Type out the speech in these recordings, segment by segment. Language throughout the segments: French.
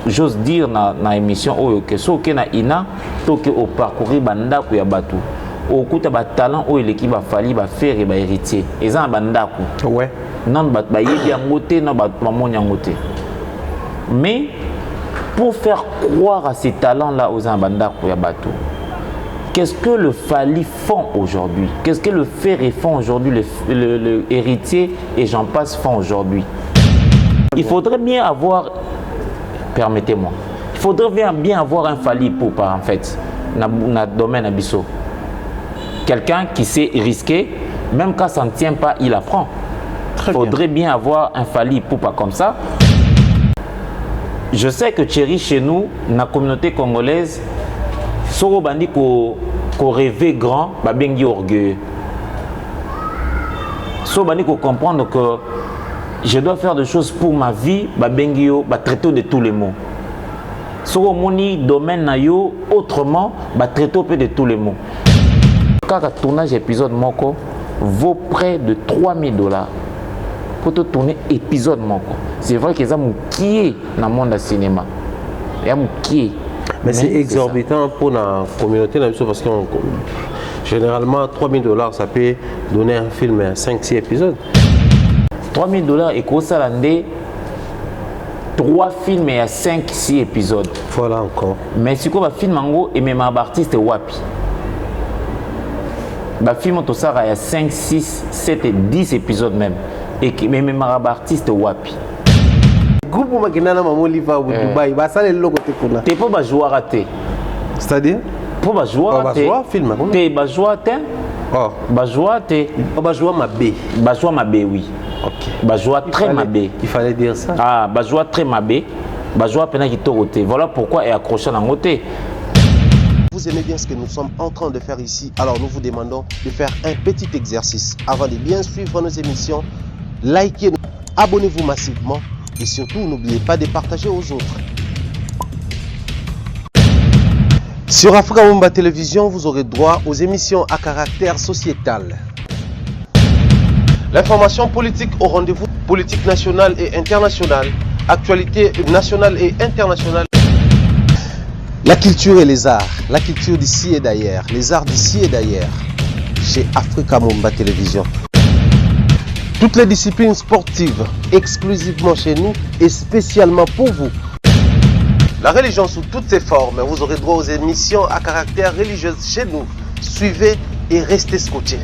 j'ose dire na émission oyo que soki na ina to que au parcourir bandako ya batu okuta ba talent oyo l'équipe ba fali ba faire ba héritier eza bandako ouais non ba yebi yango te na ba moni yango te mais pour faire croire à ces talents là aux bandako ya batu. Qu'est-ce que le Fali font aujourd'hui? Qu'est-ce que le Ferré font aujourd'hui, le héritier et j'en passe font aujourd'hui? Il faudrait bien avoir, permettez-moi, il faudrait bien avoir un Fali pour en fait, dans le domaine abysso. Quelqu'un qui sait risquer, même quand ça ne tient pas, il apprend. Il faudrait bien avoir un Fali pour pas comme ça. Je sais que Thierry, chez nous, dans la communauté congolaise, Soro bandi ko rêver grand, ba bengi orgueilleux. Soro bandi ko comprendre que je dois faire des choses pour ma vie, ba bengi yo, ba traiter de tous les mots. Soro moni domaine na yo autrement, ba traiter peu de tous les mots. Quand le tournage épisode moko vaut près de $3000 pour te tourner épisode moko. C'est vrai que ça qui est dans le monde du cinéma. Il y a qui. Mais c'est exorbitant pour la communauté parce que généralement $3000 ça peut donner un film à 5-6 épisodes. $3000 et quoi ça l'année 3 films et à 5-6 épisodes. Voilà encore. Mais si quoi film en et même artiste wapi. Bah film tout ça il y a 5, 6, 7 et 10 épisodes même. Et même artiste wapi. Groupe Makinana Mamoliva ou Dubaï, bah ça les logos te kuna. T'es pas joueur raté. C'est-à-dire? Pour joueur raté. Film. T'es joueur raté. Oh. Joueur raté. Joueur mabé. Joueur mabé oui. Ok. Joueur très mabé. Il fallait dire ça. Ah, joueur très mabé. Joueur pena qui toroté. Voilà pourquoi est accroché dans côté. Vous aimez bien ce que nous sommes en train de faire ici, alors nous vous demandons de faire un petit exercice. Avant de bien suivre nos émissions, likez, abonnez-vous massivement et surtout n'oubliez pas de partager aux autres. Sur Africa Mumba Télévision, vous aurez droit aux émissions à caractère sociétal. L'information politique au rendez-vous, politique nationale et internationale, actualité nationale et internationale. La culture et les arts, la culture d'ici et d'ailleurs, les arts d'ici et d'ailleurs, chez Africa Mumba Télévision. Toutes les disciplines sportives, exclusivement chez nous et spécialement pour vous. La religion sous toutes ses formes, vous aurez droit aux émissions à caractère religieux chez nous. Suivez et restez scotchés.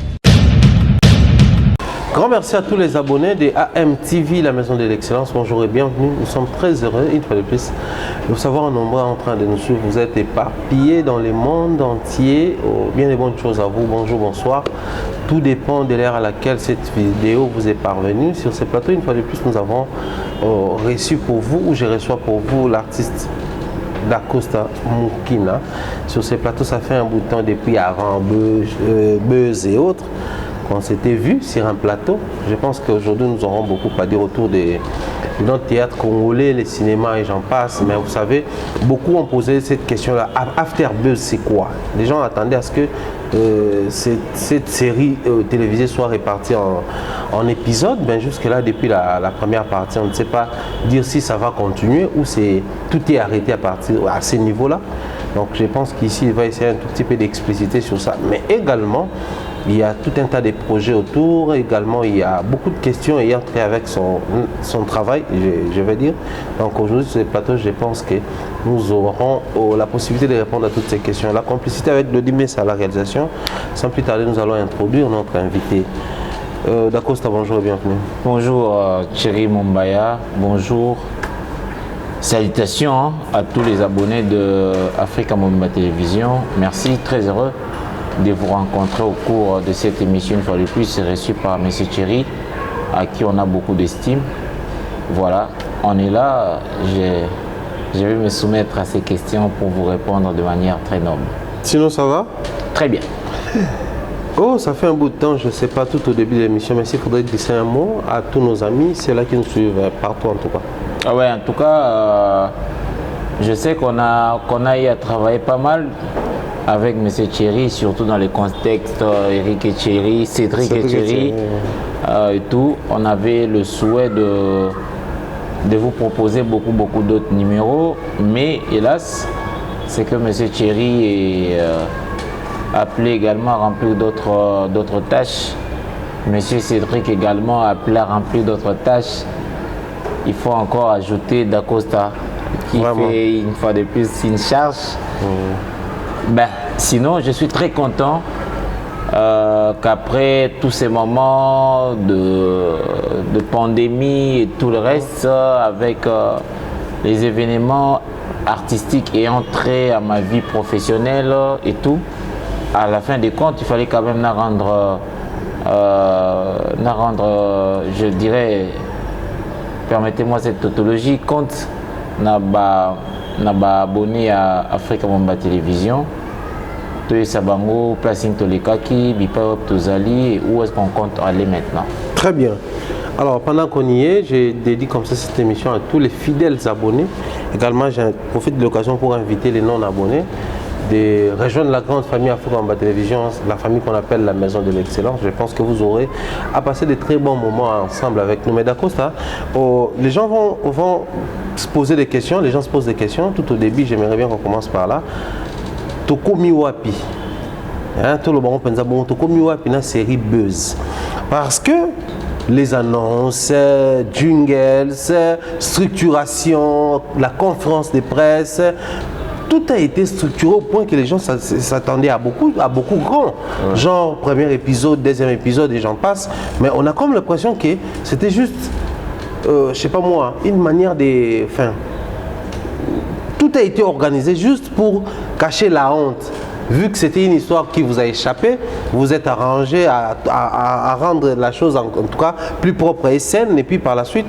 Grand merci à tous les abonnés de AMTV, la maison de l'excellence. Bonjour et bienvenue. Nous sommes très heureux, une fois de plus, de vous savoir nombreux en train de nous suivre. Vous êtes éparpillés dans le monde entier. Oh, bien des bonnes choses à vous. Bonjour, bonsoir. Tout dépend de l'ère à laquelle cette vidéo vous est parvenue. Sur ce plateau, une fois de plus, nous avons reçu pour vous, ou je reçois pour vous, l'artiste Dacosta Mukina. Sur ce plateau, ça fait un bout de temps depuis avant Buzz et autres. On s'était vu sur un plateau. Je pense qu'aujourd'hui nous aurons beaucoup à dire autour de notre théâtre congolais, les cinémas et j'en passe. Mais vous savez, beaucoup ont posé cette question-là. After Buzz, c'est quoi? Les gens attendaient à ce que cette série télévisée soit répartie en épisodes. Ben jusque-là, depuis la première partie, on ne sait pas dire si ça va continuer ou tout est arrêté à ce niveau-là. Donc je pense qu'ici, il va essayer un tout petit peu d'expliciter sur ça. Mais également, il y a tout un tas de projets autour. Également, il y a beaucoup de questions ayant trait avec son travail, je vais dire. Donc aujourd'hui, sur ce plateau, je pense que nous aurons la possibilité de répondre à toutes ces questions. La complicité avec Dodimé à la réalisation. Sans plus tarder, nous allons introduire notre invité. Dacosta, bonjour et bienvenue. Bonjour Thierry Mumbaya, bonjour. Salutations à tous les abonnés de Africa Mumba Télévision. Merci, très heureux de vous rencontrer au cours de cette émission. Une fois de plus, c'est reçu par M. Thierry, à qui on a beaucoup d'estime. Voilà, on est là. Je vais me soumettre à ces questions pour vous répondre de manière très noble. Sinon, ça va? Très bien. Oh, ça fait un bout de temps, je ne sais pas tout au début de l'émission, mais s'il faudrait glisser un mot à tous nos amis, c'est là qui nous suivent partout en tout cas. Ah ouais, en tout cas, je sais qu'on a eu à travailler pas mal avec M. Thierry, surtout dans les contextes Eric et Thierry, Cédric et Thierry et tout. On avait le souhait de de vous proposer beaucoup d'autres numéros, mais hélas, c'est que M. Thierry est appelé également à remplir d'autres tâches. M. Cédric également appelé à remplir d'autres tâches. Il faut encore ajouter Dacosta qui fait une fois de plus une charge. Ben, sinon, je suis très content qu'après tous ces moments de pandémie et tout le reste, avec les événements artistiques ayant trait à ma vie professionnelle et tout, à la fin des comptes, il fallait quand même rendre, je dirais, permettez-moi cette tautologie, compte n'a pas abonné à Africa Bomba Télévision. Sabango, Placing Tolikaki, Bipa Tozali, où est-ce qu'on compte aller maintenant? Très bien. Alors, pendant qu'on y est, j'ai dédié comme ça cette émission à tous les fidèles abonnés. Également, j'en profite de l'occasion pour inviter les non-abonnés de rejoindre la grande famille Africa Bomba Télévision, la famille qu'on appelle la Maison de l'Excellence. Je pense que vous aurez à passer de très bons moments ensemble avec nous. Mais d'accord, les gens vont se poser des questions, les gens se posent des questions. Tout au début, j'aimerais bien qu'on commence par là. Tokomi wapi, tout le monde pense à bon Tokomi wapi na série Buzz, parce que les annonces, jingles, structuration, la conférence de presse, tout a été structuré au point que les gens s'attendaient à beaucoup grand. Ouais. Genre premier épisode, deuxième épisode et j'en passe. Mais on a comme l'impression que c'était juste, je sais pas moi, une manière de, enfin, tout a été organisé juste pour cacher la honte. Vu que c'était une histoire qui vous a échappé, vous êtes arrangé à rendre la chose en tout cas plus propre et saine. Et puis par la suite,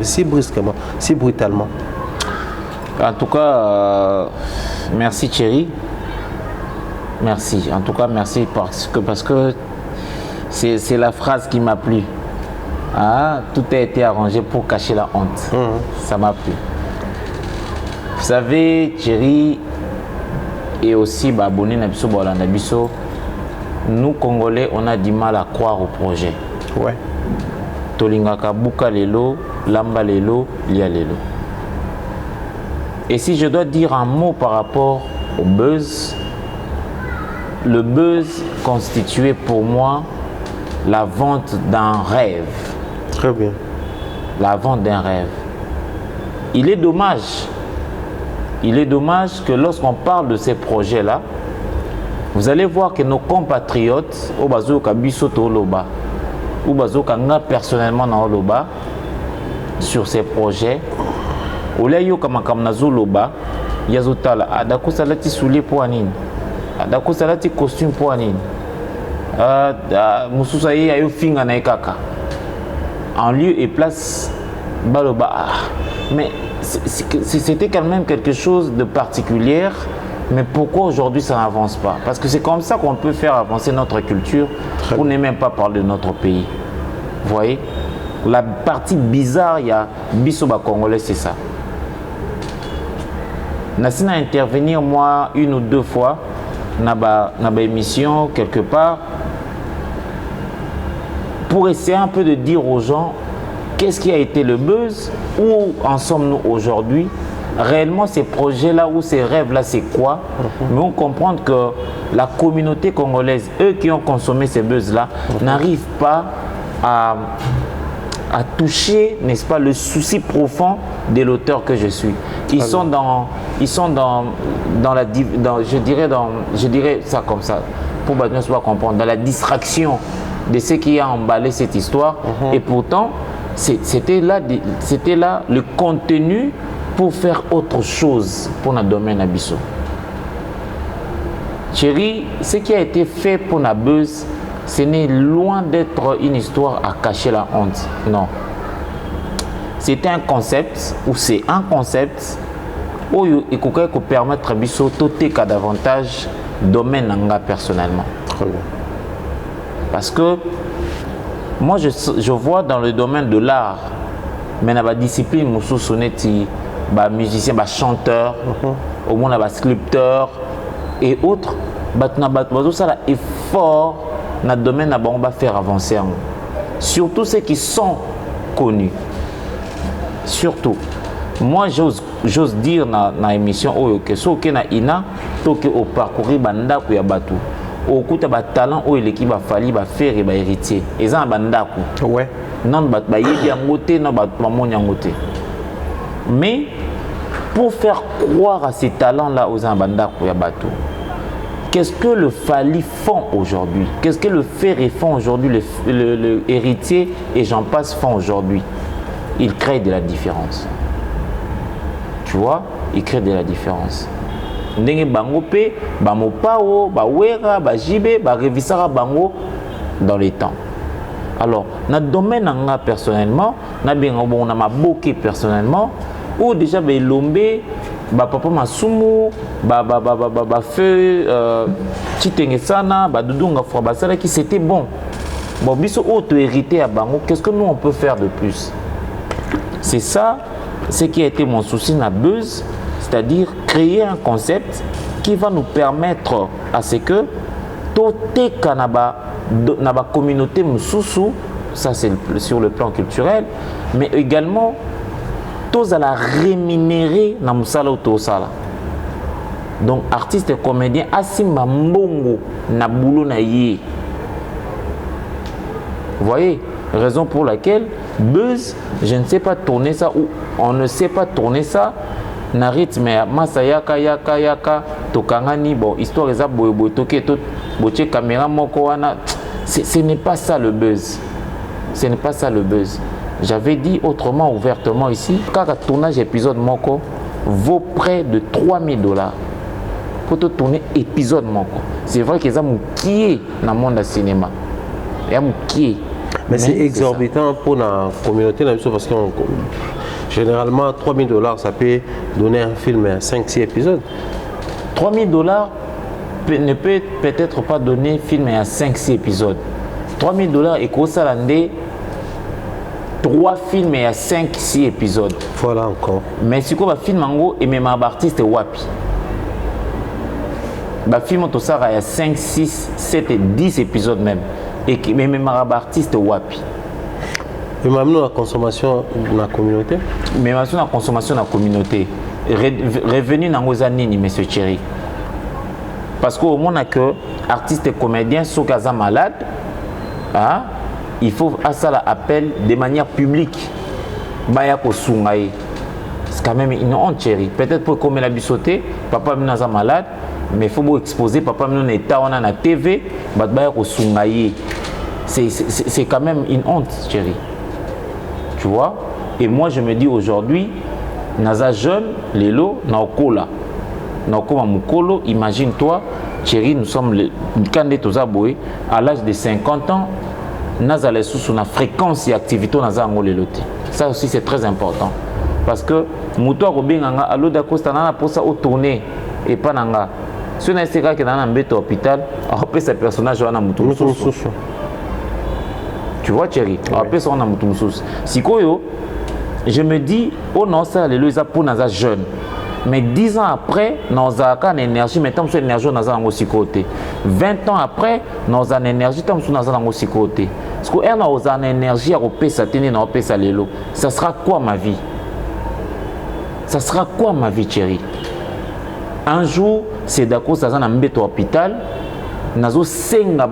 si brusquement, si brutalement. En tout cas, merci Thierry. Merci. En tout cas, merci parce que c'est la phrase qui m'a plu. Ah, tout a été arrangé pour cacher la honte. Ça m'a plu. Vous savez, Thierry et aussi abonné Nabiso Bolanda Biso, nous Congolais, on a du mal à croire au projet. Ouais. Tolingaka Buka Lelo, Lamba Lelo, Lia Lelo. Et si je dois dire un mot par rapport au buzz, le buzz constituait pour moi la vente d'un rêve. Très bien. La vente d'un rêve. Il est dommage que lorsqu'on parle de ces projets-là, vous allez voir que nos compatriotes, au bazoka bisoto loba, ou bazoka nga personnellement na loba, sur ces projets, au lieu yo kamakam nazo loba, yazotala adako salati soulier pour anine, adako salati costume pour anine, mususa ye ayo finga na ekaka. En lieu et place baloba. Mais c'était quand même quelque chose de particulier. Mais pourquoi aujourd'hui ça n'avance pas? Parce que c'est comme ça qu'on peut faire avancer notre culture. On n'est même pas parler de notre pays. Vous voyez? La partie bizarre, il y a Bisoba Congolais, c'est ça. Nassina intervenir moi une ou deux fois dans ma émission quelque part pour essayer un peu de dire aux gens qu'est-ce qui a été le buzz, où en sommes-nous aujourd'hui, réellement ces projets-là ou ces rêves-là c'est quoi, mais on comprend que la communauté congolaise, eux qui ont consommé ces buzz-là, n'arrivent pas à toucher, n'est-ce pas, le souci profond de l'auteur que je suis. Ils sont dans la, je dirais ça comme ça, pour que soit comprendre, dans la distraction de ce qui a emballé cette histoire. Et pourtant, c'était là le contenu pour faire autre chose pour notre domaine Abisso. Thierry, ce qui a été fait pour la buzz, ce n'est loin d'être une histoire à cacher la honte. Non. C'était un concept, ou c'est un concept, où il peut permettre à Abisso de faire davantage domaine nanga personnellement. Très bien. Parce que moi, je vois dans le domaine de l'art, mais dans la discipline, Moussou Soneti, musicien, chanteur, au moins sculpteur et autres, ça effort dans le domaine, on va faire avancer. surtout ceux qui sont connus. Surtout. Moi, j'ose dire dans l'émission que ceux qui sont ina, toke au parcourir bandako ya batu. Au coup de talent où l'équipe va falloir va faire et va héritier. Et ça bandako. Ouais. Non ba yebi yangote non ba maman yangote. Mais pour faire croire à ces talents-là aux bandako ya batu. Qu'est-ce que le Fally font aujourd'hui? Qu'est-ce que le Ferré font aujourd'hui, le héritier et j'en passe font aujourd'hui? Il crée de la différence. Tu vois, il crée de la différence. Ndenge bango pe, ba mopao, ba wera, ba jibe, ba revisara bango dans les temps. Alors, dans le domaine nga personnellement, na bien on a ma boké personnellement, ou déjà ba lombe, ba papa masumu, ba feu, chitenge sana, ba dudunga fwa ba sala qui c'était bon. Bon, biso auto hérité à bango, qu'est-ce que nous on peut faire de plus? C'est ça, ce qui a été mon souci na Buzz, c'est-à-dire créer un concept qui va nous permettre à ce que toute la communauté mususu, ça c'est sur le plan culturel, mais également tous à la rémunérer na musala ou tosala. Donc artiste et comédien asimba mbongo na boulot na yé. Vous voyez, raison pour laquelle Buzz, je ne sais pas tourner ça ou on ne sait pas tourner ça na rythme ya masayaka yaka tokangani bon histoire eza boye toke tout boche caméra moko wana ce n'est pas ça le Buzz. Ce n'est pas ça le Buzz. J'avais dit autrement ouvertement ici car le tournage épisode moko vaut près de $3000 pour te tourner épisode moko. C'est vrai qu'ils ont qui dans le monde du cinéma. Il y a qui. Mais c'est exorbitant pour la communauté parce que généralement $3000 ça peut donner un film à 5-6 épisodes. $3000 ne peut peut-être pas donner un film à 5-6 épisodes. $3000 et quoi ça l'année 3 films à 5-6 épisodes. Voilà encore. Mais si quoi film en gros et même artiste wapi. Bah film tout ça il y a 5, 6, 7 et 10 épisodes même. Et même artiste wapi. Mais maintenant la consommation dans la communauté. Mais maintenant la consommation dans la communauté. Revenu dans nos années, monsieur Thierry. Parce qu'au moment que artistes et comédiens sont cas malades, hein, il faut à ça l'appel de manière publique. C'est quand même une honte, Thierry. Peut-être pour comme la bisauté, papa est malade, mais il faut exposer papa est état on a la TV, c'est quand même une honte, Thierry. Tu vois? Et moi je me dis aujourd'hui, naza jeune, Lelo, naokola. Naokoma mukolo, imagine-toi, Thierry, nous sommes à l'âge de 50 ans, naza les sous la fréquence et activité naza ngolelote. Ça aussi c'est très important. Parce que muto robinganga alo dakosta na pour ça au tourner et pas nanga. Si on a essayé que dans un bête hôpital, après ce personnage on a muto. Tu vois Thierry, après ça on a muto musus. Si koyo je me dis, oh non, ça, les lois pour nos jeunes. Mais 10 ans après, nous avons une énergie, mais nous avons une énergie, nous avons aussi côté. 20 ans après, nous avons une énergie, nous avons aussi côté. Parce que nous avons une énergie à repérer ça, ça sera quoi ma vie? Ça sera quoi ma vie, Thierry? Un jour, c'est d'accord, ça va dans hôpital, nous avons 5 ans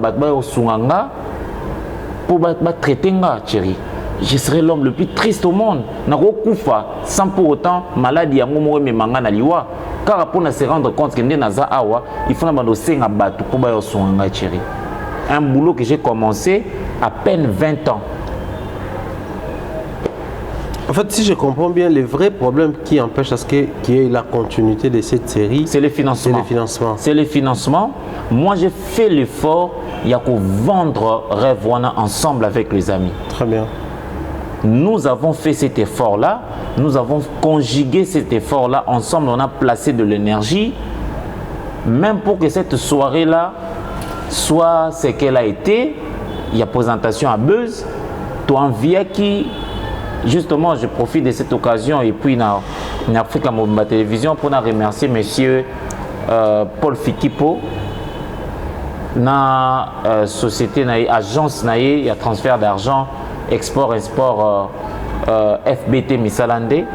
pour traiter, Thierry. Je serai l'homme le plus triste au monde. Narokufa sans pour autant maladie à mon mais mangana liwa. Car pour se rendre compte que naza awa, il faut n'abandonner un bateau pour bailler son chéri. Un boulot que j'ai commencé à peine 20 ans. En fait, si je comprends bien, le vrai problème qui empêche à ce qu'il y ait la continuité de cette série, c'est le financement. C'est le financement. Moi, j'ai fait l'effort. Il y a qu'à vendre Rêve-Wana ensemble avec les amis. Très bien. Nous avons fait cet effort-là, nous avons conjugué cet effort-là ensemble, on a placé de l'énergie, même pour que cette soirée-là soit ce qu'elle a été. Il y a présentation à Buzz, toi en via qui, justement, je profite de cette occasion et puis dans Africa Mobile Télévision pour remercier monsieur Paul Fikipo, na société, na agence, il y a transfert d'argent, export, FBT Misalande,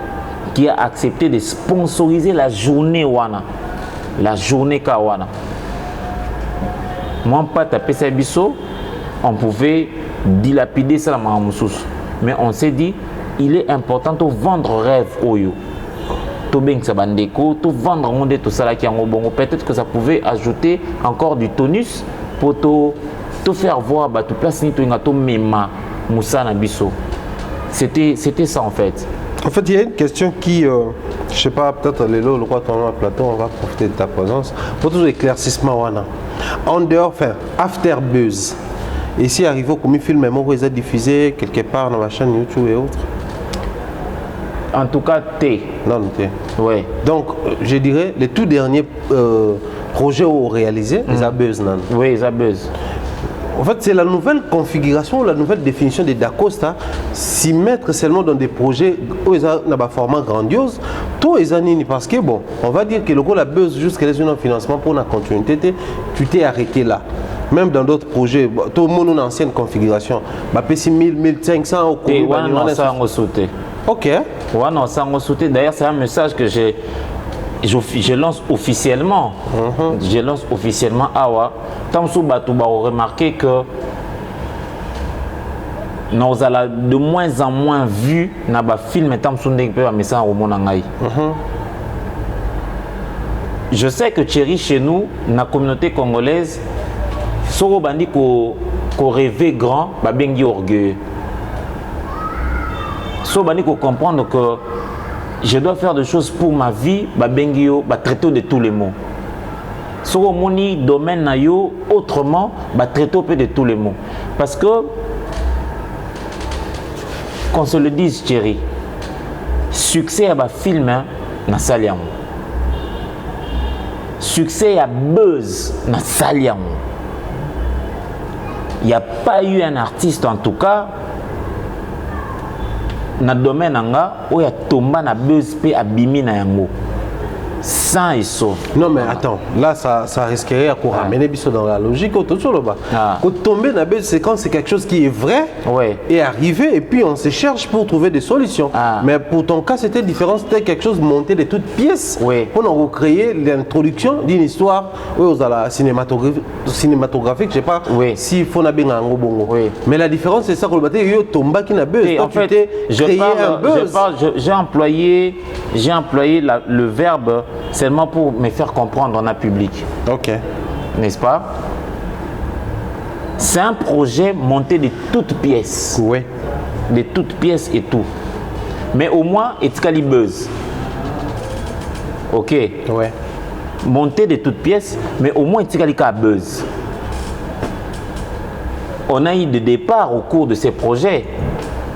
qui a accepté de sponsoriser la journée Wana. La journée Kawana. Moi, pas taper ça biso, on pouvait dilapider ça la mamoussous. Mais on s'est dit, il est important de vendre rêve au yo. To bien ça bandeko, to vendre monde tout ça là qui en bon. Peut-être que ça pouvait ajouter encore du tonus pour te faire voir bah tu place ni to ngato mema Moussa Nabiso. C'était ça en fait. En fait, il y a une question qui, je ne sais pas, peut-être le roi Thomas Platon, on va profiter de ta présence. Pour tout éclaircissement, wana. En dehors, enfin, after buzz. Ici, arrivé au premier film, même vous avez diffusé quelque part dans la chaîne YouTube et autres. En tout cas, T. Non, T. Ouais. Donc, je dirais, les tout derniers projets ont réalisé, les buzz, non? Oui, les buzz. En fait, c'est la nouvelle configuration, la nouvelle définition de Dacosta, s'y mettre seulement dans des projets où ils ont un format grandiose, tout est anini parce que bon, on va dire que le la buzz jusqu'à les un financement pour la continuité, tu t'es arrêté là. Même dans d'autres projets, tout le monde a une ancienne configuration. Bah, PC 1000, 1500 au cours de l'année. Ok. D'ailleurs, c'est un message que je lance officiellement. Je lance officiellement Awa. Tamsou Batouba a remarqué que nous allons de moins en moins vu dans les films et Tamsou Ndengpe message au monde. Je sais que Thierry chez nous, dans la communauté congolaise, Soro Bandi qu'on rêvait grand, bah bengi orgueilleux. Soro Bandi qu'on comprendre que je dois faire des choses pour ma vie, bah bengio, bah traiter de tous les mots. Soro moni domaine na yo autrement, bah traiter de tous les mots. Parce que qu'on se le dise Thierry, succès à ba film na saliam. Succès à buzz na saliam. Il n'y a pas eu un artiste en tout cas dans le domaine où il y a tombé na buzz pe abimi na yango. Sans et sauf. Non mais attends, là ça risquerait à ramener biso dans la logique autour là-bas. Quand tomber dans buzz, c'est quand c'est quelque chose qui est vrai et arrivé et puis on se cherche pour trouver des solutions. Mais pour ton cas c'était différent, c'était quelque chose monté de toutes pièces pour nous recréer l'introduction d'une histoire aux la cinématographique, je sais pas si faut na benga ngo bongo. Mais la différence c'est ça que le bateau yo tomba qui na buzz. En fait, j'ai employé le verbe seulement pour me faire comprendre en un public. Ok. N'est-ce pas? C'est un projet monté de toutes pièces. Oui. De toutes pièces et tout. Mais au moins, it's buzz. Ok. Ouais. Monté de toutes pièces, mais au moins, it's buzz. On a eu des départs au cours de ces projets.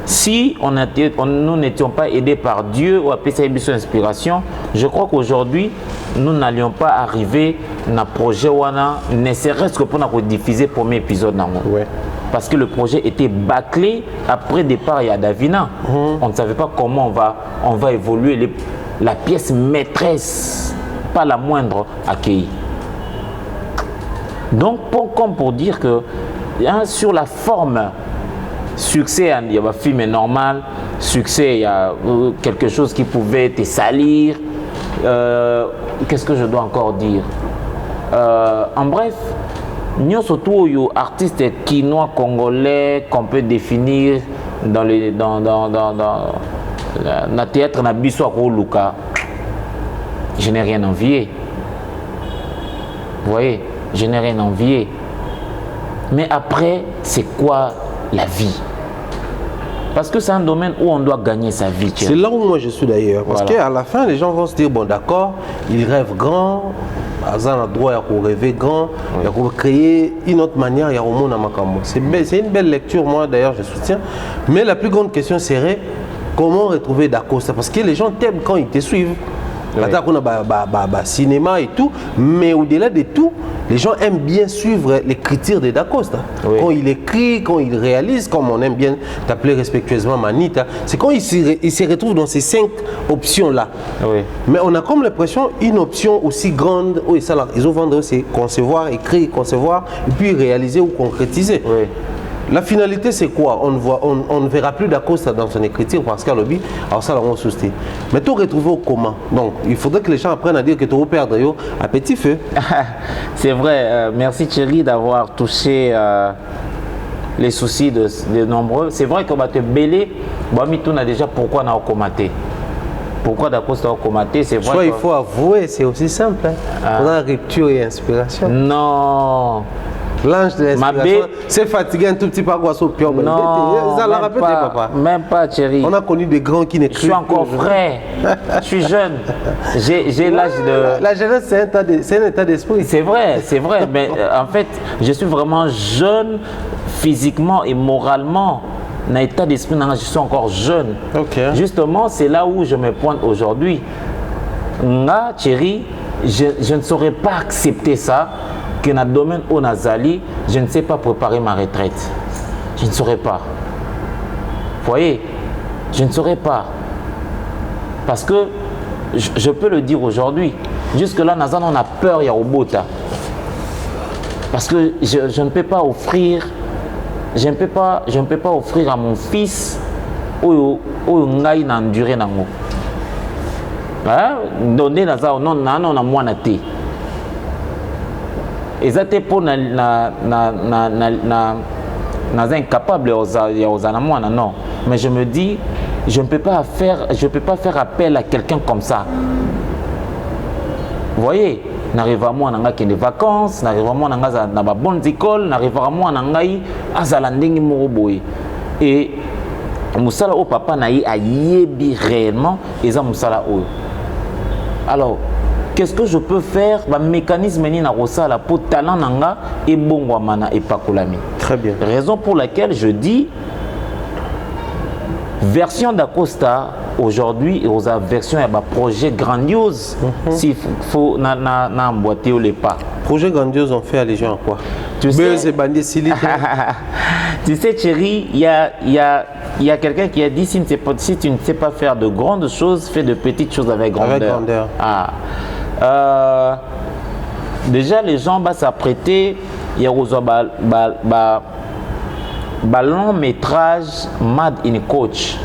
Si nous n'étions pas aidés par Dieu ou à PCB inspiration, je crois qu'aujourd'hui, nous n'allions pas arriver dans le projet Wana, ne serait-ce que pour nous diffuser le premier épisode. Parce que le projet était bâclé après départ il y a Davina. On ne savait pas comment on va évoluer. La pièce maîtresse, pas la moindre, accueillie. Donc, comme pour dire que sur la forme, succès, il y a un film normal. Succès, il y a quelque chose qui pouvait te salir. Qu'est-ce que je dois encore dire? En bref, nous surtout les artistes quinois congolais qu'on peut définir dans le théâtre Nabiso Luka. Je n'ai rien envié. Vous voyez, je n'ai rien envié. Mais après, c'est quoi la vie? Parce que c'est un domaine où on doit gagner sa vie. C'est là où moi je suis d'ailleurs. Parce qu'à la fin, les gens vont se dire, bon d'accord, ils rêvent grand, ils ont le droit de rêver grand, il faut créer une autre manière, il y a au monde à Makambo. C'est une belle lecture, moi d'ailleurs je soutiens. Mais la plus grande question serait, comment retrouver Dacosta? Parce que les gens t'aiment quand ils te suivent. cinéma et tout, mais au-delà de tout, les gens aiment bien suivre l'écriture de Da Costa. Oui. Quand il écrit, quand il réalise, comme on aime bien t'appeler respectueusement Manita, c'est quand il se retrouve dans ces 5 options-là. Oui. Mais on a comme l'impression une option aussi grande, où ils ont vendu, c'est concevoir, écrire, concevoir, et puis réaliser ou concrétiser. Oui. La finalité, c'est quoi? On ne verra plus Da Costa dans son écriture parce qu'à l'objet, alors ça, on soutient. Mais tout retrouver au commun. Donc, il faudrait que les gens apprennent à dire que tu vas perdre à petit feu. C'est vrai. Merci Thierry d'avoir touché les soucis de nombreux. C'est vrai qu'on va te bêler. On a déjà pourquoi on a commenté. Pourquoi Da Costa a commenté? C'est vrai. Soit il faut avouer, c'est aussi simple. On a rupture et inspiration. Non. L'ange de l'inspiration, c'est fatigué un tout petit peu à quoi sauter. Non, même pas, Thierry. On a connu des grands qui n'écrivent pas. Je suis encore frais. Je suis jeune. J'ai l'âge de... La jeunesse, c'est un état d'esprit. C'est vrai. Mais en fait, je suis vraiment jeune physiquement et moralement. Dans l'état d'esprit, je suis encore jeune. Okay. Justement, c'est là où je me pointe aujourd'hui. Là, Thierry, je ne saurais pas accepter ça. Que dans le domaine où Nazali, je ne sais pas préparer ma retraite. Je ne saurais pas. Vous voyez, je ne saurais pas. Parce que je peux le dire aujourd'hui. Jusque-là, Nazan, on a peur, il y a Robota. Parce que je ne peux pas offrir, je ne peux pas offrir à mon fils où il a enduré. Donner Nazan, non, on moi naté. Ils étaient pour incapable non. Mais je me dis, je ne peux pas faire appel à quelqu'un comme ça. Vous voyez, n'arrive à moi dans des vacances, n'arrive à moi dans ma bonne école, n'arrive à moi dans Zalanding Moroboy. Et Moussala au papa n'a a yébi réellement, et ça Moussala au. Alors, qu'est-ce que je peux faire? Le mécanisme ni na rosala pour talent nanga et bon wamana et pakolami. Très bien. Raison pour laquelle je dis version Da Costa aujourd'hui et aux version il y a un projet grandiose. S'il faut na emboîter ou les pas. Projet grandiose, on fait allusion à quoi? Tu sais Thierry, il y a quelqu'un qui a dit si tu ne sais pas faire de grandes choses, fais de petites choses avec grandeur. Avec grandeur. Déjà les gens vont s'apprêter, il y a un long métrage Mad in Coach.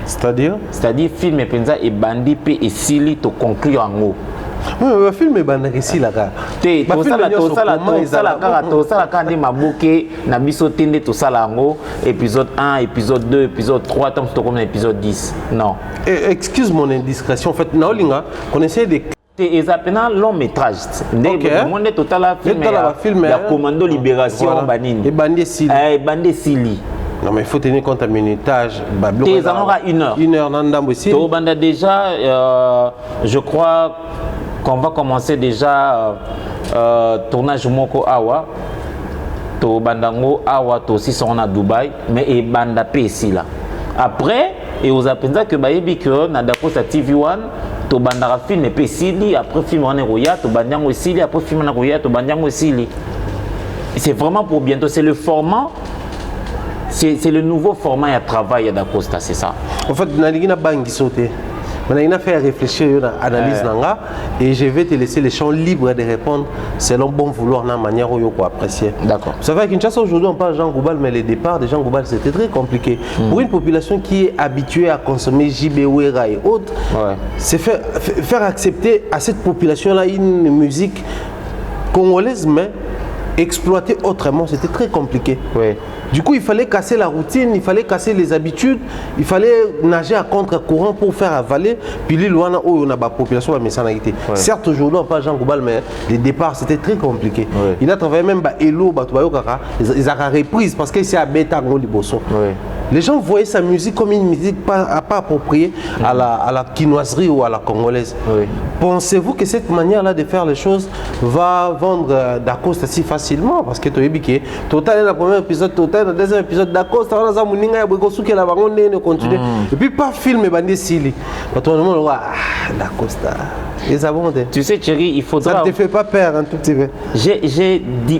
C'est-à-dire film et bandi et sili to conclure en haut. Oui, le film est bandi ici là. Épisode 1, épisode 2, épisode 3, tant que comme épisode 10. Non. Excuse mon indiscrétion. En fait, Naolinga, on essaie de et ça un long métrage. Le monde total film il y a Commando Libération Banine. Et Bandé Sili. Non mais il faut tenir compte à minutage. Tu en auras 1 heure. 1 heure dans aussi. Déjà, je crois qu'on va commencer déjà tournage Moko Awa. To Bandango Awa to aussi sont à Dubaï, mais et Banda ici là. Après, et aux apprenants que Bayebi que na Da Costa TV1 to bandara film et pesili après film on est roya to bandango sili après film on est roya to bandango sili. C'est vraiment pour bientôt, c'est le format. C'est le nouveau format à travail à Da Costa, c'est ça. En fait, Naligina Bangi sauté. On a fait réfléchir à l'analyse et je vais te laisser les champs libres de répondre selon bon vouloir dans la manière où tu apprécier. D'accord. Vous savez, à Kinshasa aujourd'hui on parle de Jean Goubal, mais le départ de Jean Goubal c'était très compliqué. Pour une population qui est habituée à consommer JBWera et autres, c'est faire accepter à cette population-là une musique congolaise, mais exploiter autrement, c'était très compliqué. Oui. Du coup, il fallait casser la routine, il fallait casser les habitudes, il fallait nager à contre-courant pour faire avaler. Puis l'île où on a la population, mais ça n'a été. Certes, aujourd'hui, on parle de Jean Goubal, mais le départ, c'était très compliqué. Il a travaillé même Elo, ils ont repris parce qu'il s'est à Beta Ngoli Bosso. Les gens voyaient sa musique comme une musique pas appropriée à la quinoiserie ou à la congolaise. Oui. Pensez-vous que cette manière-là de faire les choses va vendre d'Acosta si facilement? Parce que tu as dit que Total, le premier épisode, Total, le deuxième épisode d'Acosta, on a continue. Et puis, pas film et bandé Sili. Tout le monde voit d'Acosta. Tu sais, Thierry, il faudra... Ça ne te fait pas peur un tout petit peu?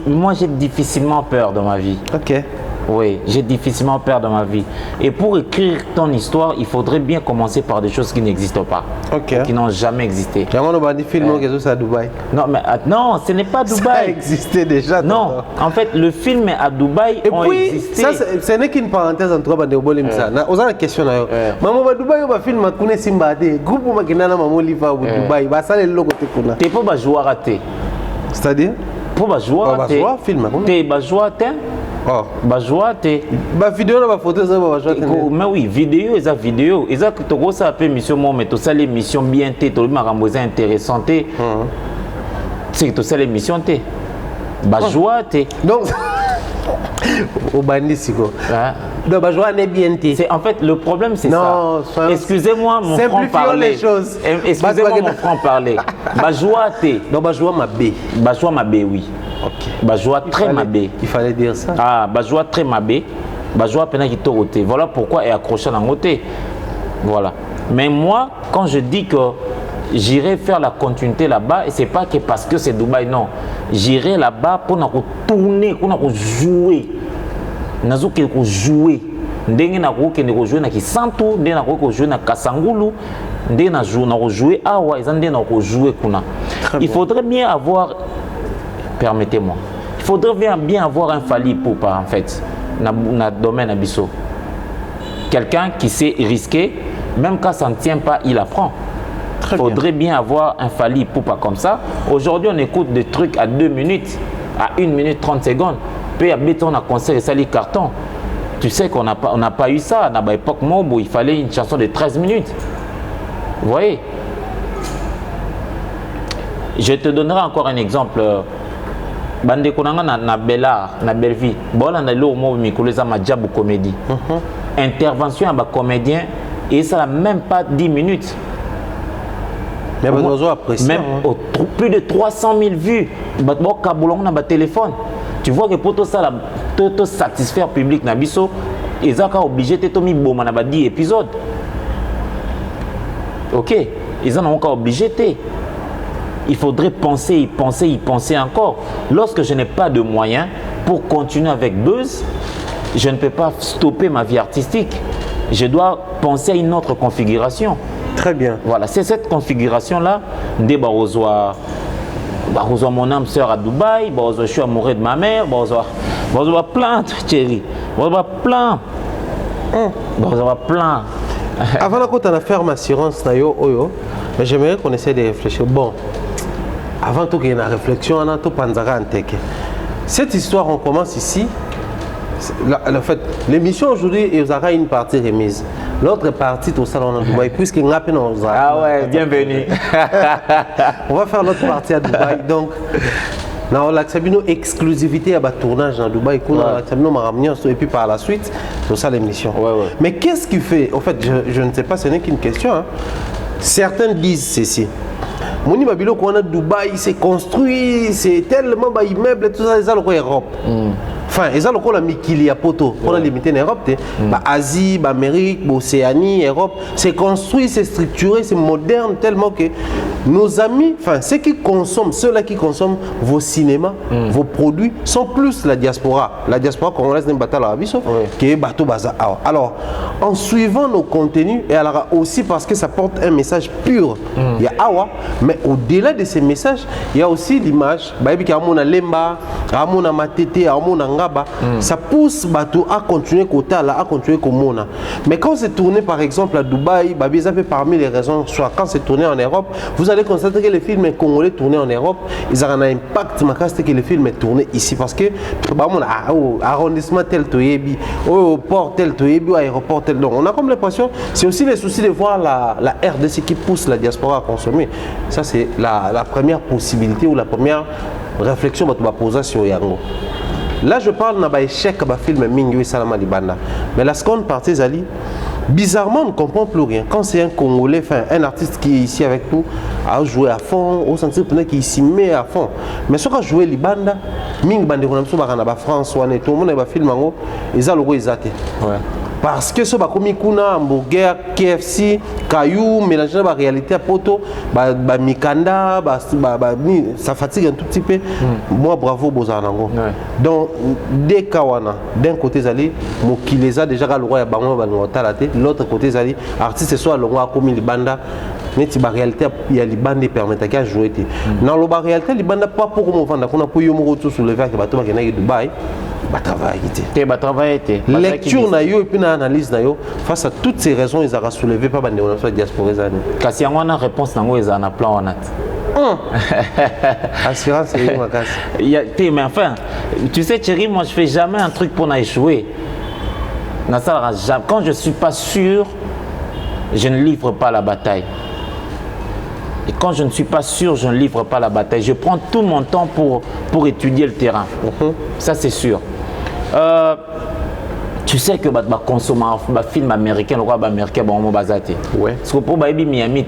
Moi, j'ai difficilement peur dans ma vie. Ok. Oui, j'ai difficilement peur dans ma vie. Et pour écrire ton histoire, il faudrait bien commencer par des choses qui n'existent pas. Ok. Qui n'ont jamais existé. J'ai des films qui sont à Dubaï. Non, mais non, ce n'est pas Dubaï. Ça existait déjà. Non, en fait, le film à Dubaï et ont puis, existé. Ça, ce n'est qu'une parenthèse entre eux. On a la question. Maman, Dubaï, on va filmer Kune Simbade. Groupe Makinana, Maman Liva, Dubaï. Ça, c'est le logo. Tu peux pas jouer à rater. C'est-à-dire? Pour jouer à rater. Film. Tu peux jouer à rater. Oh. Bajoua te vidéo na photo ça bajoua te mais oui vidéo eza que to ça appelle mission moi mais to ça les missions bien te to makambo eza intéressant te c'est que to ça les missions te bajoua te donc au bandi siko donc bajoua n'est bien te c'est en fait le problème c'est ça excusez-moi mon franc parler excusez-moi mon franc parler bajoua te donc bajoua mabé oui. Ok. Bajoua très mabé. Il fallait dire ça. Ah, bajoua très mabé. Bajoua pena qui toroté. Voilà pourquoi est accroché dans côté. Voilà. Mais moi, quand je dis que j'irai faire la continuité là-bas, et c'est pas que parce que c'est Dubaï, non. J'irai là-bas pour nous tourner, pour nous jouer. Nous pour jouer. Ndenge na ko kende ko jouer na Kisantu, ndenge na ko jouer na Kasangulu, ndenge na jouer awa, ndenge na ko jouer kuna. Il faudrait bien avoir, permettez-moi, il faudrait bien avoir un Fally Ipupa en fait, dans le domaine abisso. Quelqu'un qui sait risquer, même quand ça ne tient pas, il apprend. Il faudrait bien avoir un Fally Ipupa comme ça. Aujourd'hui, on écoute des trucs à 2 minutes, à 1 minute 30 secondes. Puis à béton, on a conseillé ça les cartons. Tu sais qu'on n'a pas eu ça. À l'époque où il fallait une chanson de 13 minutes. Vous voyez? Je te donnerai encore un exemple. Bande konanga na Bella, na Belleville. Bon, on a l'eau au micro, ça m'a déjà beaucoup comédie. Intervention à un comédien et ça n'a même pas 10 minutes. Mais même plus de 300 000 vues. On a un téléphone. Tu vois que pour tout ça, tout satisfaire le public, ils sont obligés de 10 épisodes. Ok, ils sont encore obligés. Il faudrait penser, y penser encore. Lorsque je n'ai pas de moyens pour continuer avec Buzz, je ne peux pas stopper ma vie artistique. Je dois penser à une autre configuration. Très bien. Voilà, c'est cette configuration-là. Mon âme sœur à Dubaï, je suis amoureux de ma mère, plein de chérie, plein. Avant qu'on ait ferme assurance, j'aimerais qu'on essaie de réfléchir. Bon, avant tout qu'il y ait une réflexion, on a tout panzara en teke. Cette histoire, on commence ici. En fait, l'émission aujourd'hui, il y aura une partie remise. L'autre partie, tout ça, on a Dubaï, puisqu'il n'y a pas de... Ah ouais, bienvenue. On va faire l'autre partie à Dubaï. Donc, on a une exclusivité à tournage à Dubaï. Et puis par la suite, tout ça, l'émission. Ouais. Mais qu'est-ce qui fait? En fait, je ne sais pas, ce n'est qu'une question. Hein. Certains disent ceci. Moni Babilo qu'on a Dubaï, c'est construit, c'est tellement immeuble, tout ça, les gens Europe. Enfin, ils ont le Mikili à Poto, on a limité en Europe, Asie, Amérique, Océanie, Europe. C'est construit, c'est structuré, c'est moderne tellement que nos amis, enfin ceux qui consomment, ceux-là qui consomment vos cinémas, vos produits, sont plus la diaspora. La diaspora congolaise n'est pas la Abisso, qui est Bateau Baza. Alors, en suivant nos contenus, et alors aussi parce que ça porte un message pur, il y a Awa, mais au-delà de ces messages, il y a aussi l'image, il y a Amona Lemba, Amona Matete, Amona Ngaba, ça pousse Bateau à continuer à continuer comme Mona. Mais quand c'est tourné par exemple à Dubaï, ça fait parmi les raisons, soit quand c'est tourné en Europe, vous allez constater que les films congolais tournés en Europe, ils ont un impact marquant que les films est tourné ici parce que arrondissement tel toyebi, au port tel toyebi, aéroport tel. Donc on a comme l'impression, c'est aussi les soucis de voir la RDC qui pousse la diaspora à consommer. Ça c'est la première possibilité ou la première réflexion que tu vas poser sur Yango. Là, je parle d'un échec de film Mingi Salama Libanda. Mais la seconde partie, Zali, bizarrement, on ne comprend plus rien. Quand c'est un Congolais, un artiste qui est ici avec nous, a joué à fond, au sens qu'il s'y met à fond. Mais ce qu'on a joué Libanda, Mingi Bande, on a fait France, tout le monde a film, ils ont le droit. Parce que ce qui est kuna hamburger, KFC, caillou, mélangé à la réalité à poto, mikanda, ça fatigue un tout petit peu. Moi, bravo, Bozanango. Donc, dès Kawana, d'un côté, Zali, Mokileza, déjà, le roi l'autre côté, Zali, artiste, soit le roi comme il banda. La réalité, il y a les bandes qui permettent de jouer. Dans la réalité, les bandes pas pour moi vendre. On a pour yo soulever que bateau qui est Dubaï, bah travailler. Lecture na yo et puis na analyse na yo face à toutes ces raisons ils ont soulevé pas bande on diaspora zani. Kasi on a réponse nango ils en a plan on a. Assurance c'est ma casse. Mais enfin, tu sais Thierry, moi je fais jamais un truc pour échouer. Quand je suis pas sûr, je ne livre pas la bataille. Et quand je ne suis pas sûr, je ne livre pas la bataille. Je prends tout mon temps pour étudier le terrain. Ça, c'est sûr. Tu sais que consommer un film américain, le roi américain, bon, bazate. Ouais. Parce que pour Baby Miami,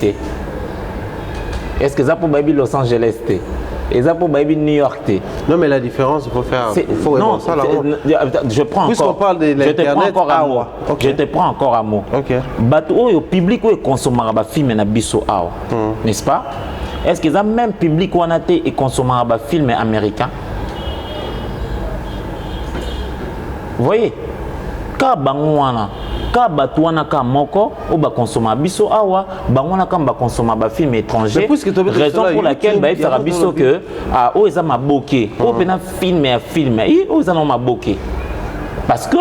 est-ce que ça pour Baby Los Angeles, et ça pour Baby New York, non, mais la différence, il faut faire. Non, ça, je prends encore. Parle de l'internet, je te prends encore un mot. Ok. Le public qui consomme un film na biso awa, n'est-ce pas? Est-ce que ça même public qui a été consomme un film américain? Vous voyez? Quand bangwana, quand batuana ka moko, ou ba consomme biso awa, bangwana quand ba consomme ba film étranger. Raison pour laquelle ba faire biso que ah o eza maboké, o pena film et film, et o eza non maboké. Parce que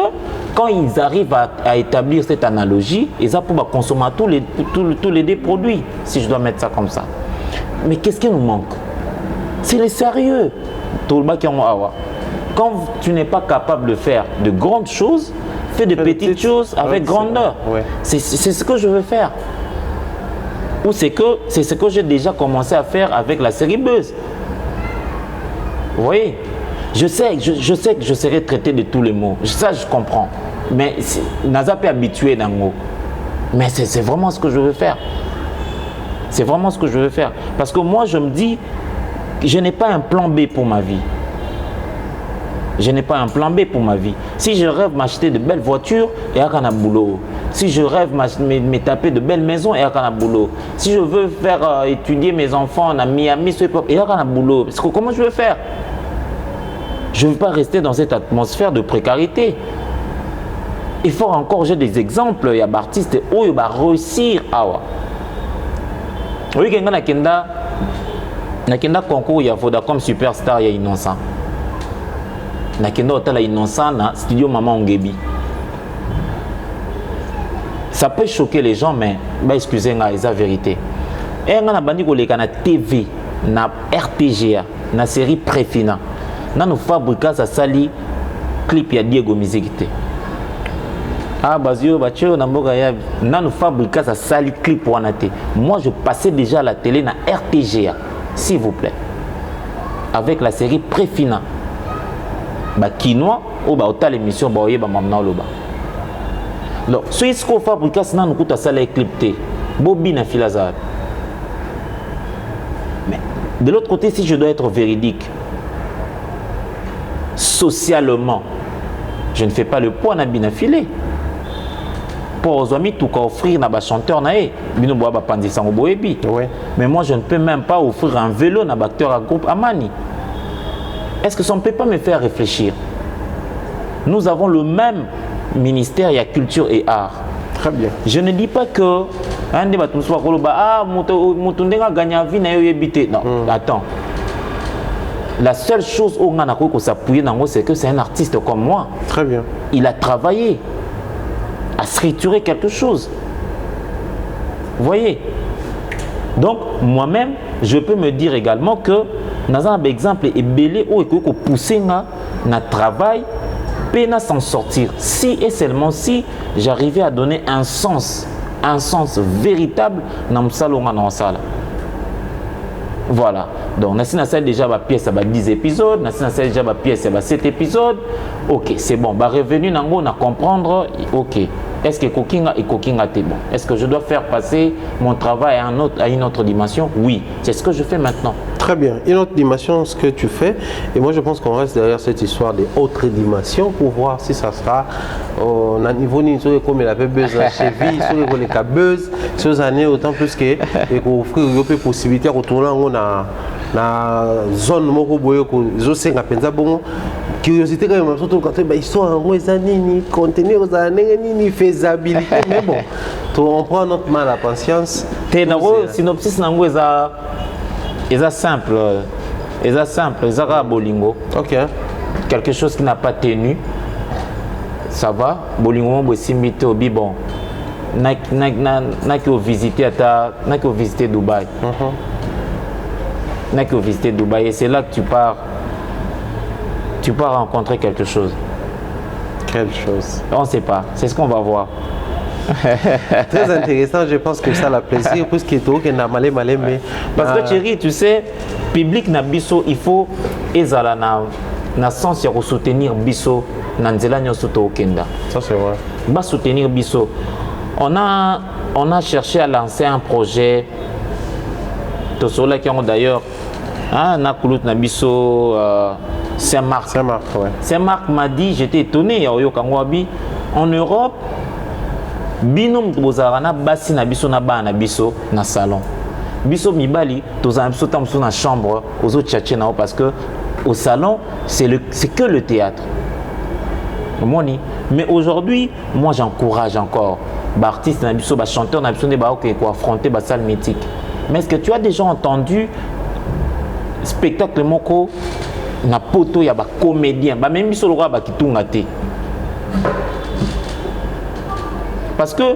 quand ils arrivent à établir cette analogie, ils ont pour consommer tous les deux produits, si je dois mettre ça comme ça. Mais qu'est-ce qui nous manque? C'est le sérieux. Quand tu n'es pas capable de faire de grandes choses, fais de petites choses avec grandeur. Ouais. C'est ce que je veux faire. Ou c'est ce que j'ai déjà commencé à faire avec la série Buzz. Vous voyez? Je sais que je serai traité de tous les mots. Ça, je comprends. Mais Naza peut habitué d'un mot. Mais c'est vraiment ce que je veux faire. C'est vraiment ce que je veux faire. Parce que moi, je me dis, je n'ai pas un plan B pour ma vie. Je n'ai pas un plan B pour ma vie. Si je rêve m'acheter de belles voitures, il y a un boulot. Si je rêve me taper de belles maisons, il y a un boulot. Si je veux faire étudier mes enfants à Miami, il y a un boulot. Parce que comment je veux faire? Je ne veux pas rester dans cette atmosphère de précarité. Il faut encore, j'ai des exemples, il y a des artistes qui vont réussir. Oui, il y a un concours, il y a Vodacom Superstar, il y a Innocent. Il y a Innocent dans studio Maman Ongebi. Ça peut choquer les gens, mais excusez-moi, c'est la vérité. Et il y a une TV, une RTGA, une série Préfina. Nous fabriquons ça sali clip ya Diego Mizikite. Ah bazio bacho na mboga ya nous fabriquons ça sali clip wanate. Moi je passais déjà à la télé na RTGA, s'il vous plaît. Avec la série Préfina. Ba kinois ou ba autant l'émission ba oyeba mamna loba. Donc ce qu'on fabrique ça nous coûte sali clip té. Bobby na filaza. Mais de l'autre côté si je dois être véridique, socialement, je ne fais pas le poids na binafilé. Pour aux amis tout cas offrir na ba chanteur na bino boa ba pandisa ngo boyebi. Mais moi je ne peux même pas offrir un vélo na acteur à groupe Amani. Est-ce que ça ne peut pas me faire réfléchir? Nous avons le même ministère, il y a culture et art. Très bien. Je ne dis pas que un débat tout soit ah mutundenga gagna vie na yo yebité. Non, attends. La seule chose où on a s'appuyer dans c'est que c'est un artiste comme moi. Très bien. Il a travaillé à structurer quelque chose. Vous voyez? Donc, moi-même, je peux me dire également que dans un exemple est belé où il faut pousser na travail, peine s'en sortir. Si et seulement si j'arrivais à donner un sens véritable dans le salon dans la salle. Voilà. Donc, on a déjà ma pièce à 10 épisodes, on a déjà ma pièce à 7 épisodes. Ok, c'est bon. Bah, revenu, on a comprendre. Ok. Est-ce que Kokinga et Kokinga t'es bon? Est-ce que je dois faire passer mon travail à une autre dimension? Oui. C'est ce que je fais maintenant. Très bien. Une autre dimension, ce que tu fais. Et moi, je pense qu'on reste derrière cette histoire des autres dimensions pour voir si ça sera au niveau niveau comme il a fait buzz à cheville, sur les cabeuses, sur les années, autant plus que et qu'on offre une possibilité de retourner dans zone moko boyo ko zo senga penza bongo curiosité quand même surtout quand ils sont en gros ni contenir aux années ni faisabilité mais bon on prend notre mal à patience tenaro synopsis nango eza simple eza bolingo. OK, quelque chose qui n'a pas tenu, ça va bolingo bo simité obi bon na qui visiter Dubaï. N'a que visiter Dubaï et c'est là que tu pars rencontrer quelque chose. Quelle chose? On ne sait pas, c'est ce qu'on va voir. Très intéressant, je pense que ça la plaisir plus que tout que n'a malé mais parce que Thierry, tu sais, public na biso, il faut ezala na sens ya soutenir biso na nzela nyoso to okenda. Ça c'est vrai. Ba soutenir biso. On a cherché à lancer un projet qui ont d'ailleurs Nakoulout Nabiso Saint-Marc. Ouais. Saint-Marc m'a dit, j'étais étonné, en Europe, binom bozarana basi nabiso na ba nabiso na salon. Biso mibali, tous un biso tam na chambre aux autres tchatché nao parce que au salon, c'est que le théâtre. Mais aujourd'hui, moi j'encourage encore artistes nabiso, chanteurs nabiso ne ba qui affronter ba salle mythique. Mais est-ce que tu as déjà entendu spectacle moko na poto ya ba comédien ba même biso lokwa ba kitunga te? Parce que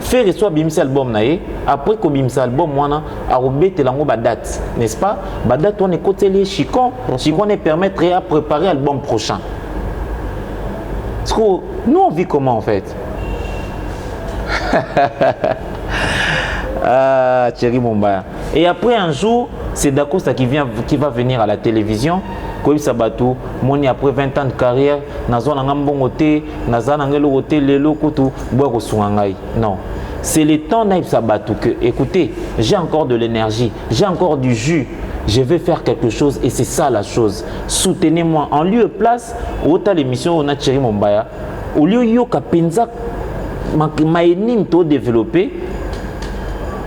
faire soit bimisa album nae après ko bimisa album wana a robete lango ba date, n'est-ce pas? Ba date on est côté les Chicon ne permettrait à préparer l'album prochain. Parce que nous on vit comment en fait? Thierry Mombaya. Et après un jour, c'est Dacosta qui va venir à la télévision. Comme Sabatou, moi après 20 ans de carrière, Nazon Ngambongote, Nazan Angelote, Lelo Kutu, Boako Sungangai. Non. C'est le temps Naïb Sabatou que, écoutez, j'ai encore de l'énergie, j'ai encore du jus, je vais faire quelque chose et c'est ça la chose. Soutenez-moi. En lieu et place, au l'émission, on a Thierry Mombaya. Au lieu Yoka Penza, ma énigme tout développé.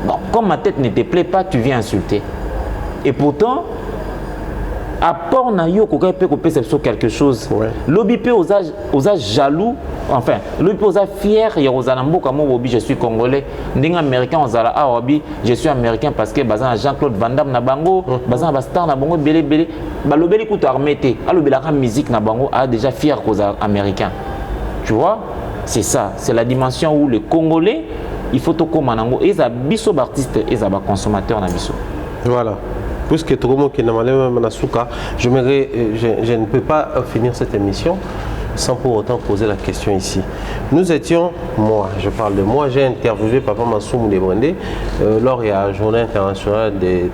Bon, comme ma tête ne te plaît pas, tu viens insulter. Et pourtant, à part nayo koka peut percevoir quelque chose. L'obi peut osa jaloux, enfin, l'obi peut osa fier ya ozala mboka mo obi je suis congolais, ndinga américain ozala awabi je suis américain parce que bazana Jean-Claude Van Damme na bango, bazana ba star na bango belé balobeli kuto armété, alobela ka musique na bango a déjà fier koza américain. Tu vois? C'est ça, c'est la dimension où le Congolais il faut tout comme manango et ça biso artiste et ça consommateur na biso. Voilà. Puisque tout le monde qui n'a pas je ne peux pas finir cette émission sans pour autant poser la question ici. Nous étions, moi, je parle de moi, j'ai interviewé Papa Massoum Debrandé lors de la journée internationale du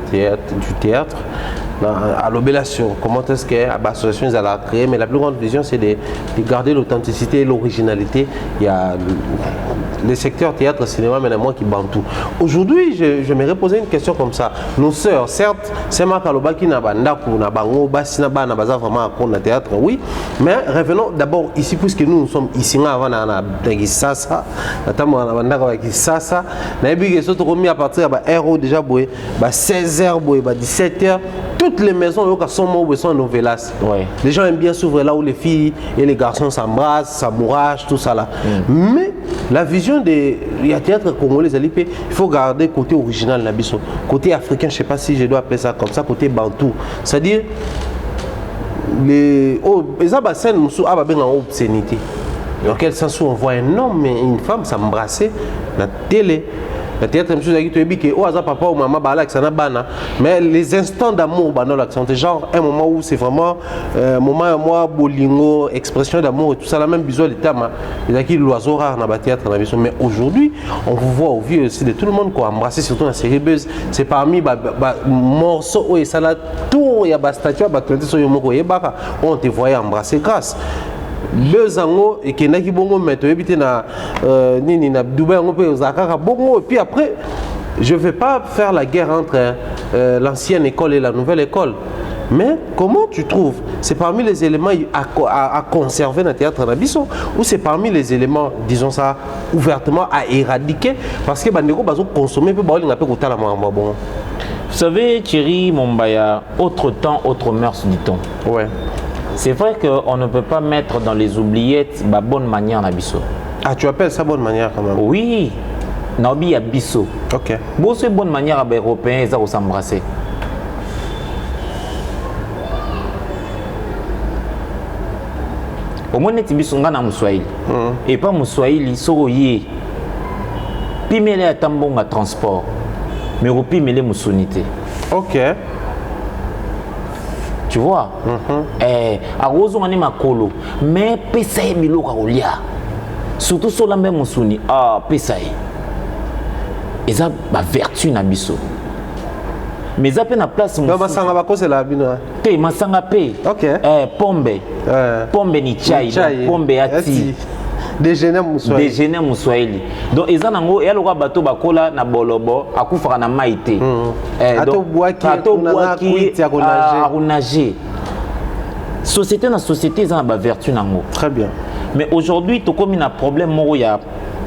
théâtre à l'obélation. Comment est-ce que l'association a créé? Mais la plus grande vision, c'est de garder l'authenticité et l'originalité. Il y a le secteur théâtre, cinéma, mais moi qui bantou. Aujourd'hui, je me poser une question comme ça. Nos sœurs, certes, c'est ma kaloba qui n'a pas bango, basina ba na baza vraiment à compte théâtre, oui. Mais revenons d'abord ici, puisque nous sommes ici avant na Kisasa, notamment na banda Kisasa. Na ebi surtout remis à partir de héros déjà boy, 16h boy, 17h. Toutes les maisons sont novelas. Les gens aiment bien s'ouvrir là où les filles et les garçons s'embrassent, s'amouragent, tout ça là. Mais la vision des théâtre congolais, il faut garder côté original Nabiso, côté africain, je ne sais pas si je dois appeler ça comme ça, côté bantou. C'est-à-dire les scènes en obscénité. Dans quel sens on voit un homme et une femme s'embrasser la télé. Le théâtre, M. Zaki, tu as dit que oh, papa ou maman, mais les instants d'amour, c'est genre un moment où c'est vraiment moment, moi, bolingo, expression d'amour et tout ça, la même visuel de thème. Il y a qui l'oiseau rare dans le théâtre. Mais aujourd'hui, on vous voit au vieux aussi de tout le monde qui a embrassé, surtout dans la série Buzz. C'est parmi les morceaux où ça la tour, il y a des statues, on te voyait embrasser grâce. Deux ans et qui n'a qui bongo mais tu habites na nini na Dubaï on peut Osaka bongo et puis après je vais pas faire la guerre entre l'ancienne école et la nouvelle école, mais comment tu trouves c'est parmi les éléments à conserver dans le théâtre d'Abisso ou c'est parmi les éléments disons ça ouvertement à éradiquer parce que bandeko bazo consommer peu ba linga pe kotala mwa bon. Vous savez Thierry Mombaya, autre temps autre mœurs dit-on. Ouais. C'est vrai qu'on ne peut pas mettre dans les oubliettes la bonne manière na biso. Ah, tu appelles ça bonne manière quand même? Oui, Nabi a biso. Ok. Bon, c'est bonne manière à les Européens, ils ont s'embrasser. Au moins, tu biso ngana muswahili. Et pas muswahili, soroye. Pimele à tambonga transport. Mais au pimele musonité. Ok. Tu vois, à Rose on est ma colo, mais Pesaï Milo Kaolia, surtout sur la même Moussouni, ah Pesaï, et ça ma vertu n'abisso. Mais ça peine à place. Non, ma sanga bako c'est la bino. Te ma sanga pe. Ok. Pombe. Pombe ni chai. Pombe ati. Déjeuner Moussoahili. Déjeuner Moussoahili. Donc ils en ont et alors bateau bakola na bolobo akufaka na maïté. Ato boaki nager. Société na société ils ont ba vertu nango. Très bien. Mais aujourd'hui to comme un problème moro ya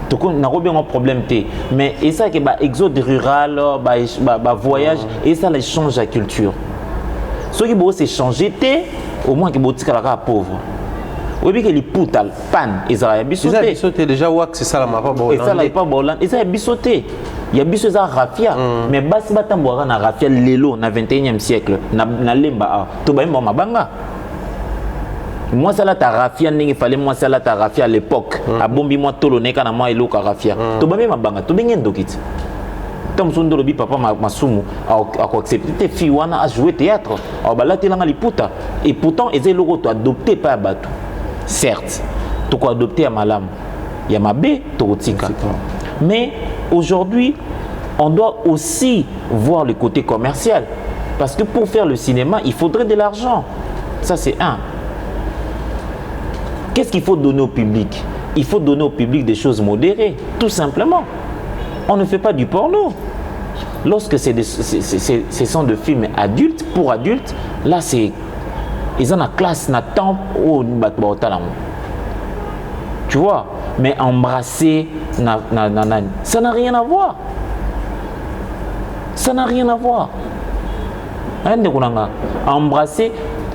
to comme na robé un problème té. Mais et ça que ba exode rural ba voyage et ça les change la culture. Ceux qui vont s'échanger té au moins qui botika la pauvre. Oui, mais que les poutres, pan, ils ont bissoté. Déjà, c'est ça la mappa. Et ça, là, pas Bolland. Ils ont bissoté. Il y a bissoté à Rafia. Mais Bassi Batamboura na Rafia, Lelo, na 21e siècle, na Lemba, tout va ma banga. Moi, ça là, ta Rafia, il fallait moi, ça là, ta Rafia à l'époque. À Bombi, moi, Toloné, quand moi, et l'eau, Rafia. Tout va ma banga, tout bien d'okit. Tom Sondolobi, papa, ma soumu, a accepté tes filles, à jouer théâtre. Alors, là, tu as les poutres. Et pourtant, ils ont adopté par Batou. Certes, tu as adopté à Malam, il y a ma B, mais aujourd'hui, on doit aussi voir le côté commercial. Parce que pour faire le cinéma, il faudrait de l'argent. Ça, c'est un. Qu'est-ce qu'il faut donner au public? Il faut donner au public des choses modérées, tout simplement. On ne fait pas du porno. Lorsque ce sont des films adultes, pour adultes, là, c'est... Ils ont la classe, na temps où tu vois, mais embrasser, ça n'a rien à voir. Ça n'a rien à voir. Embrasser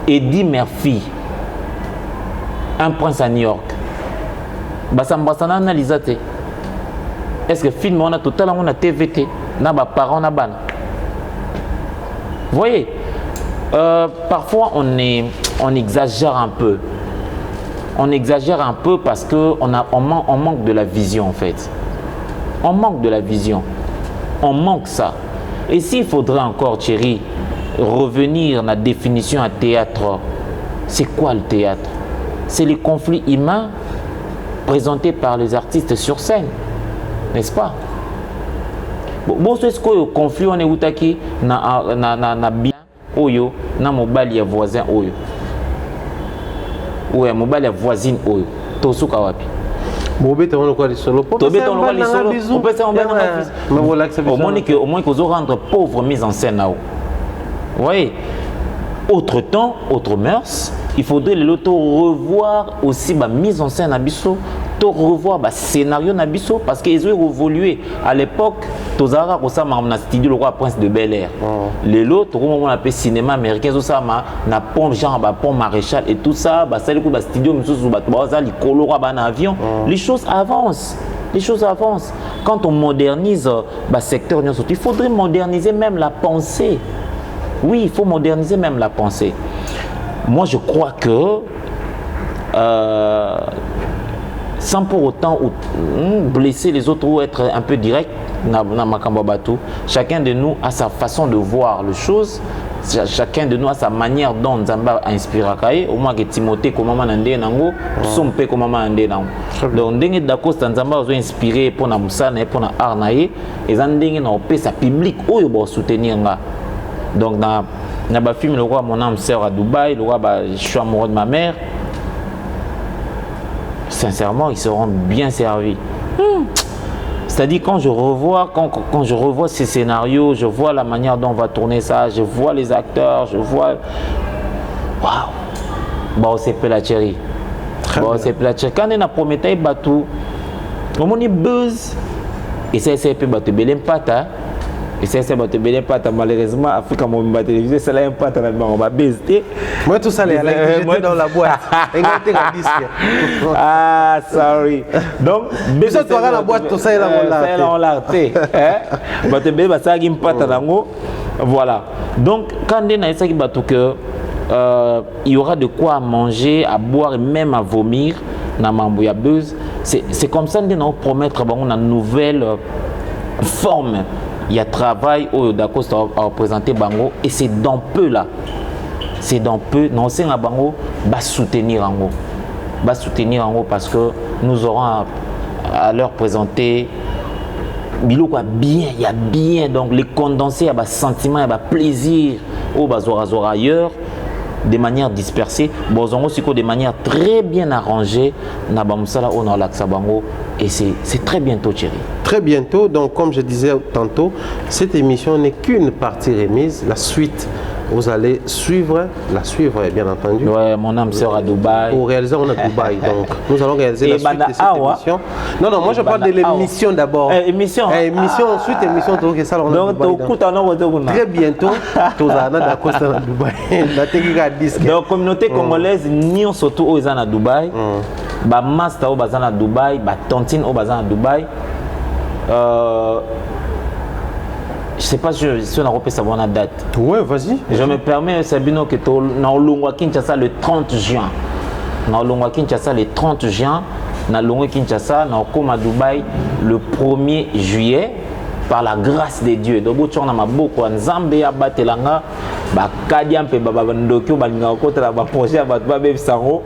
Eddie Murphy, un prince à New York. Est-ce que film on a totalement on a TVT, na ba parents na ban. Vous voyez? Parfois on exagère un peu. On exagère un peu parce qu'on on manque de la vision en fait. On manque de la vision. On manque ça. Et s'il faudrait encore, Thierry, revenir à la définition à théâtre, c'est quoi le théâtre? C'est les conflits humains présentés par les artistes sur scène. N'est-ce pas? Bon, c'est ce que le conflit on est où taki na oyo na mobali ya voisin oyo ou ya mobali ya voisine oyo tosuka wapi bobeta on quoi les solo tobeta on les solo on peut ça on va mais voilà au moins qu'ils ont rendre pauvre mise en scène là. Vous voyez, autre temps, autre mœurs, il faudrait le revoir aussi la mise en scène à Bisso, revoir le scénario à Bisso parce qu'ils ont évolué. À l'époque, Tozara Rosamar studio le roi Prince de Bel-Air. Les autres, on appelle cinéma américain, na pont genre pont Maréchal et tout ça, ça le coup studio avion. Les choses avancent. Les choses avancent. Quand on modernise le secteur, il faudrait moderniser même la pensée. Oui, il faut moderniser même la pensée. Moi, je crois que sans pour autant blesser les autres ou être un peu direct, na makambo batou. Chacun de nous a sa façon de voir les choses. Chacun de nous a sa manière dont Nzamba a inspiré Kaye. Au moins que Timothée comme maman ndé nango, Sompe comme maman ndé nango. Donc ndenge d'Acosta Nzamba a inspiré pour na musana et pour na arnaye. Et ndenge na opé sa public oyo ba soutenir nga. Donc na ba film le roi mon âme sœur à Dubaï, le roi je suis amoureux de ma mère. Sincèrement, ils seront bien servis. C'est-à-dire quand je revois ces scénarios, je vois la manière dont on va tourner ça, je vois les acteurs, je vois... Waouh! Bon, c'est la chérie. Bon, c'est la chérie. Quand on a promis de bateau, on a buzz. Et ça, c'est un bateau belém pata. Et ça, c'est bateau belém pata. Malheureusement, Afrique a mon télévisé, c'est là un pata on va baiser. Moi, tout ça, j'étais dans la boîte. Ah, sorry. Donc, ça, tu auras la boîte, tout ça, on l'a raté. Bateau belém pata, il pata nango. Voilà. Donc, quand on a essayé bateau que il y aura de quoi manger, à boire et même à vomir dans Mambouya Buzz. C'est comme ça qu'on va promettre une nouvelle forme. Il y a travail au Dacosta à représenter Bango et c'est dans peu là. C'est dans peu. Non, c'est un Bango va soutenir Ango. Va soutenir Ango parce que nous aurons à leur présenter. Bilo quoi bien, il y a bien donc les condensés, il y a sentiment, il y a plaisir au bazora ailleurs. De manière dispersée, bon, aussi de manière très bien arrangée, on a l'Aksabango et c'est très bientôt, Thierry. Très bientôt, donc comme je disais tantôt, cette émission n'est qu'une partie remise. La suite, vous allez la suivre bien entendu. Ouais, mon âme sœur à Dubaï. Pour réaliser, on est à Dubaï, donc nous allons réaliser la suite de cette émission. Non, moi je parle de l'émission d'abord. Émission. Ensuite émission, donc ça on a Dubaï. Très bientôt, tous à Dacosta à Dubaï. Donc communauté congolaise, nous surtout aux à Dubaï, ba master au bazan à Dubaï, ba tontine au bazan à Dubaï. Je ne sais pas si on a repéré savoir la date. Ouais, vas-y. Je me permets, Sabino, que tu as Longwa Kinshasa le 30 juin. Dans Longwa Kinshasa le 30 juin, dans Longwa Kinshasa, dans Koma Dubaï le 1er juillet, par la grâce de Dieu. Donc, tu as beaucoup de Nzambe à Batelanga, Kadiam pe Baba Ndokyo, Balinga projet à Batbabé Sango,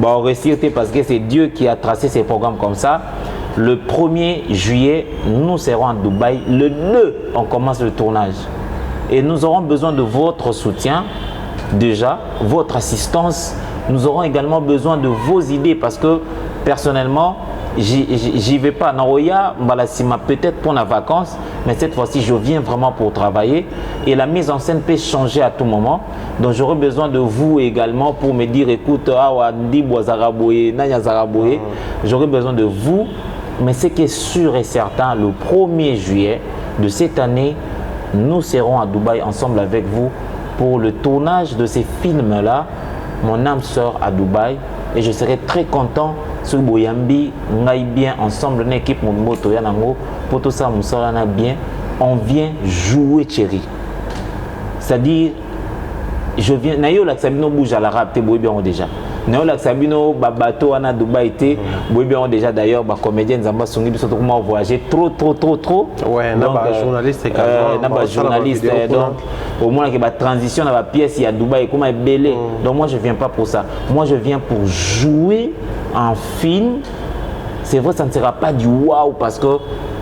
on réussir parce que c'est Dieu qui a tracé ces programmes comme ça. Le 1er juillet, nous serons à Dubaï. Le 2, on commence le tournage. Et nous aurons besoin de votre soutien, déjà, votre assistance. Nous aurons également besoin de vos idées parce que personnellement, j'y vais pas. Naoya, Mbalasima, peut-être pour la vacance, mais cette fois-ci, je viens vraiment pour travailler. Et la mise en scène peut changer à tout moment. Donc, j'aurai besoin de vous également pour me dire, écoute, j'aurai besoin de vous. Mais ce qui est sûr et certain, le 1er juillet de cette année, nous serons à Dubaï ensemble avec vous pour le tournage de ces films-là. Mon âme sœur à Dubaï et je serai très content sur Boyambi, ngaï bien ensemble, une équipe Moto Yanango, pour tout ça, on bien. On vient jouer Thierry. C'est-à-dire, je viens, Nayo Laksabino bouge à l'arabe, t'es bien déjà. Nayo Laksabino, bateau à Dubaï, t'es bien déjà d'ailleurs, comédien Nzamba Songi, surtout comment voyager trop. Ouais, donc, journaliste également. Journaliste, donc au moins que la transition dans la pièce, il y a Dubaï, comment est belé. Donc moi je viens pas pour ça. Moi je viens pour jouer un film. C'est vrai, ça ne sera pas du waouh parce que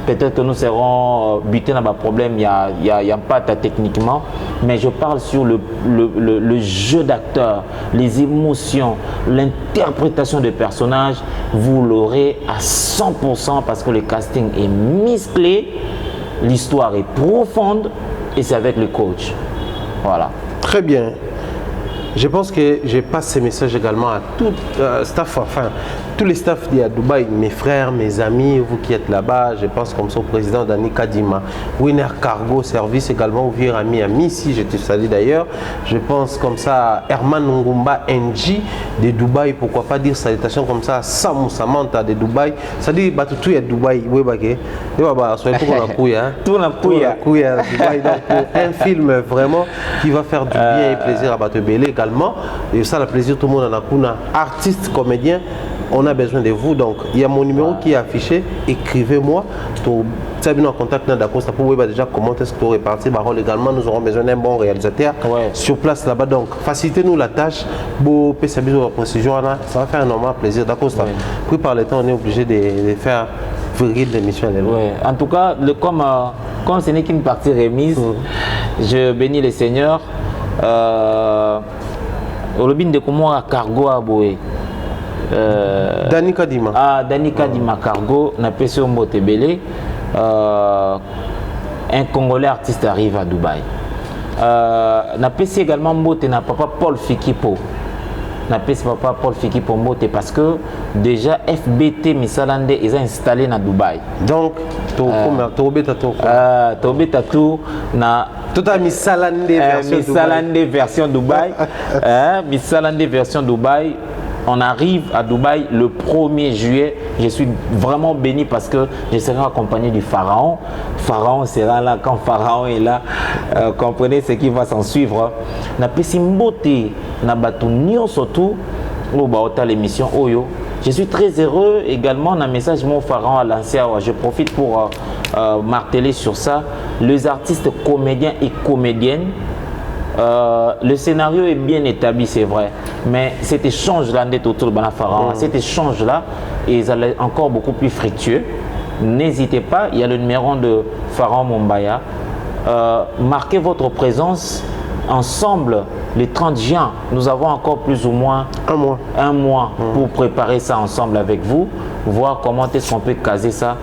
peut-être que nous serons butés dans un problème, il y a pas techniquement, mais je parle sur le jeu d'acteur, les émotions, l'interprétation des personnages, vous l'aurez à 100% parce que le casting est musclé, l'histoire est profonde et c'est avec le coach. Voilà. Très bien. Je pense que je passe ces messages également à tout staff, enfin tous les staffs à Dubaï, mes frères, mes amis, vous qui êtes là-bas. Je pense comme son président Dani Kadima, Winner Cargo Service également, vieux ami à Missy, je te salue d'ailleurs. Je pense comme ça à Herman Ngumba NG de Dubaï, pourquoi pas dire salutations comme ça à Samou Samantha de Dubaï. Ça dit tout est Dubaï, oui bagué. Soyez tout la couille, hein. Tout la couille à Dubaï. Donc pour un film vraiment qui va faire du bien et plaisir à Batebele également. Et ça le plaisir tout le monde en a kuna. Artiste, comédien. On a besoin de vous, donc il y a mon numéro qui est affiché, écrivez-moi, tu as bien en contact avec Dacosta pour voir déjà comment est-ce que tu répartis le rôle également. Nous aurons besoin d'un bon réalisateur sur place là-bas. Donc, facilitez-nous la tâche. Beau PCB ou précision, ça va faire énormément plaisir. Dacosta, puis par le temps, on est obligé de faire l'émission. En tout cas, comme ce n'est qu'une partie remise, je bénis les seigneurs. Au lobby de comment à Cargo à Boé. Dani Kadima. Ah, Dani Kadima Cargo, n'a pas sur Motebele. Un Congolais artiste arrive à Dubaï. N'a pas également Moté, n'a papa Paul Fikipo. N'a pas papa Paul Fikipo Moté parce que déjà FBT Misalande est installé à Dubaï. Donc, Tobé Tatou na tout à Misalande version Dubaï. Misalande version Dubaï. On arrive à Dubaï le 1er juillet. Je suis vraiment béni parce que je serai accompagné du Pharaon. Pharaon sera là quand Pharaon est là. Comprenez ce qui va s'en suivre. Na pesimbote na batunio surtout au baota l'émission Oyo. Je suis très heureux également d'un message mon Pharaon à lancé. Je profite pour marteler sur ça. Les artistes comédiens et comédiennes. Le scénario est bien établi, c'est vrai, mais cet échange-là n'est autour de Pharaon. Cet échange-là est encore beaucoup plus fructueux. N'hésitez pas, il y a le numéro de Pharaon Mombaya. Marquez votre présence ensemble les 30 juin. Nous avons encore plus ou moins un mois pour préparer ça ensemble avec vous, voir comment est-ce qu'on peut caser ça.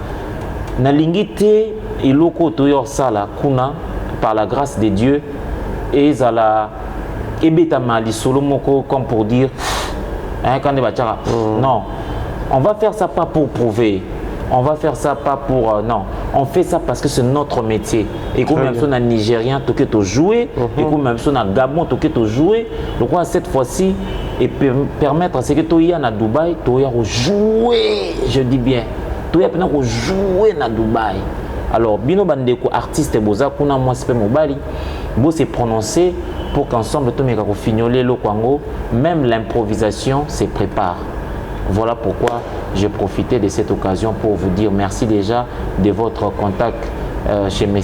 Nalingite et loko toyor sala kuna par la grâce de Dieu. Et zala ebetama solo moko comme pour dire non, on va faire ça pas pour prouver, on va faire ça pas pour non, on fait ça parce que c'est notre métier. Et comme même son Nigérien tout que jouer, et comme même son Gabon tout que jouer, je crois cette fois-ci et permettre à ce que tu y à Dubaï, tu y jouer, je dis bien, tu y a jouer à Dubaï. Alors bino bandeko artiste boza kuna moi c'est mobali. Beau se prononcer pour qu'ensemble tout le monde fignoler le Congo, même l'improvisation se prépare. Voilà pourquoi j'ai profité de cette occasion pour vous dire merci déjà de votre contact chez M.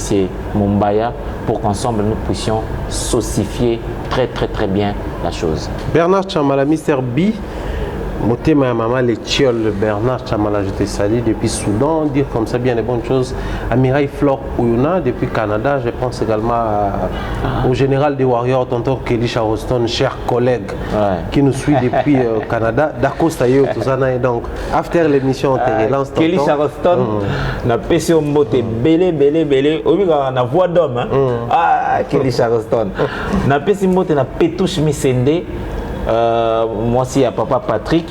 Mombaya pour qu'ensemble nous puissions saucifier très bien la chose. Bernard Chamala, Mr. B. Motema maman les tioles Bernard Chamala, je te salue depuis Soudan, dire comme ça bien les bonnes choses. Amirai Flore Ouyuna depuis Canada, je pense également au général des Warriors, tonton Kelly Charleston, cher collègue qui nous suit depuis Canada. Dacosta yo tout ça donc after l'émission on te relance tonton. Kelly Charleston na pession moté belé obiga na voix d'homme Kelly Charleston. Na pession moté na Petouche Misende. Moi aussi à papa Patrick,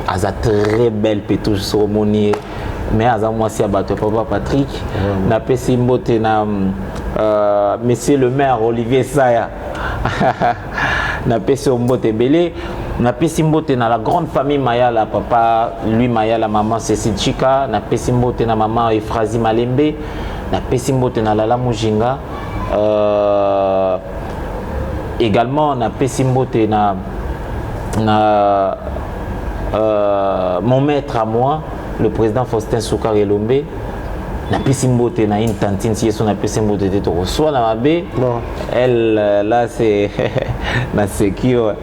a très belle pétouche cérémonie, mais à moi aussi à papa Patrick, n'a pas si mbote na monsieur le maire Olivier Saya, n'a pas si mbote belé, n'a pas si mbote na la grande famille Maya la papa, lui Maya la maman Cécile Chika, n'a pas si mbote na maman Efrazi Malembe, n'a pas si mbote na Lala Mujinga, également n'a pas si mbote na mon maître à moi, le président Faustin Soukar Elombe, na Pessimbote na une tantine si son Pessimbote de reçoit na Mabé. Elle là c'est na secure.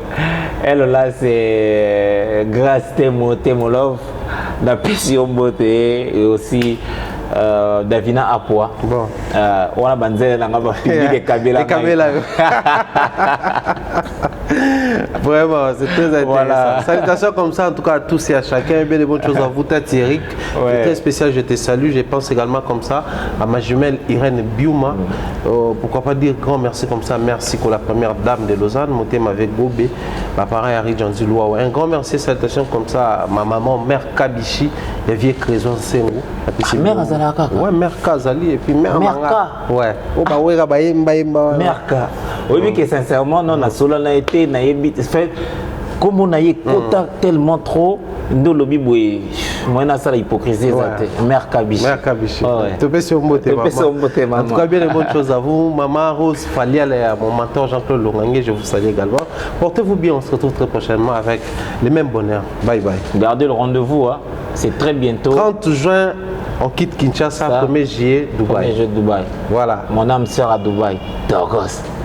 Elle là c'est grâce Temolov na Pessimbote et aussi Davina Apoa. On a banzé la ngaba public Kabila. Vraiment, c'est très intéressant. Voilà. Salutations comme ça, en tout cas à tous et à chacun. Bien de bonnes choses à vous, Tati Eric. Très spécial, je te salue. Je pense également comme ça à ma jumelle Irène Biuma. Pourquoi pas dire grand merci comme ça. Merci pour la première dame de Lausanne, mon thème avec Gobé. Ma pareil, Harry Janziloua. Un grand merci, salutations comme ça à ma maman, mère Kabichi, les vieux Créson Sengo. Mère Azalaka. Ouais, mère Kazali et puis mère Manga. Ouais. Mère Ka. Oui, que sincèrement, non, la solo n'a été, n'a fait comme on a eu tellement trop, nous le biboué, moi n'a ça l'hypocrisie, mère Kabichi. Mère Kabichi. Tu peux sur En tout cas, bien de bonnes choses à vous. Maman Rose Falial et mon mentor Jean-Claude Longangue, je vous salue également. Portez-vous bien, on se retrouve très prochainement avec les mêmes bonheurs. Bye bye. Gardez le rendez-vous, hein. C'est très bientôt. 30 juin On quitte Kinshasa, Ça, 1er juillet, Dubaï. Dubaï. Voilà. Mon âme sœur à Dubaï. Dogos.